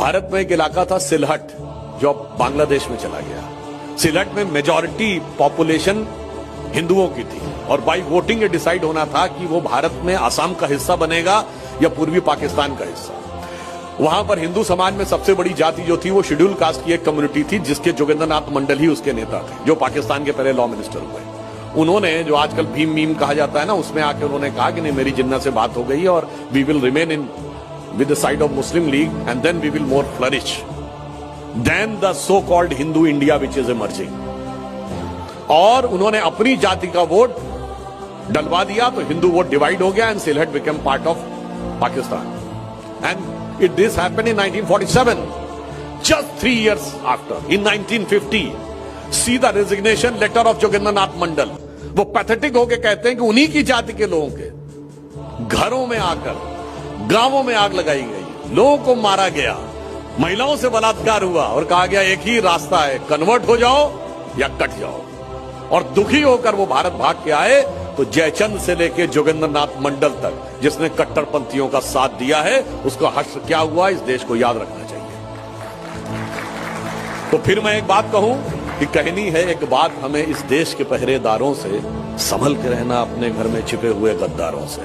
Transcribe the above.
भारत में एक इलाका था सिलहट, जो अब बांग्लादेश में चला गया। सिलहट में मेजॉरिटी पॉपुलेशन हिंदुओं की थी और बाई वोटिंग ये डिसाइड होना था कि वो भारत में आसाम का हिस्सा बनेगा या पूर्वी पाकिस्तान का हिस्सा। वहां पर हिंदू समाज में सबसे बड़ी जाति जो थी वो शेड्यूल कास्ट की एक कम्युनिटी थी, जिसके जोगेंद्रनाथ मंडल ही उसके नेता थे, जो पाकिस्तान के पहले लॉ मिनिस्टर हुए। उन्होंने, जो आजकल भीम मीम कहा जाता है ना, उसमें आके उन्होंने कहा कि नहीं, मेरी जिन्ना से बात हो गई और we will remain in with the side of Muslim League and then we will more flourish then the so called Hindu India which is emerging. और उन्होंने अपनी जाति का वोट डलवा दिया तो हिंदू वोट डिवाइड हो गया and Sylhet became part of Pakistan. And it this happened in 1947, just 3 years after. In 1950 see the resignation letter of Jogendranath Mandal. वो पैथेटिक होके कहते हैं कि उन्हीं की जाति के लोगों के घरों में आकर गांवों में आग लगाई गई, लोगों को मारा गया, महिलाओं से बलात्कार हुआ और कहा गया एक ही रास्ता है, कन्वर्ट हो जाओ या कट जाओ। और दुखी होकर वो भारत भाग के आए तो जयचंद से लेके जोगेंद्रनाथ मंडल तक जिसने कट्टरपंथियों का साथ दिया है, उसका हश्र क्या हुआ इस देश को याद रखना चाहिए। तो फिर मैं एक बात कहूं कि कहनी है एक बात हमें इस देश के पहरेदारों से, संभल के रहना अपने घर में छिपे हुए गद्दारों से।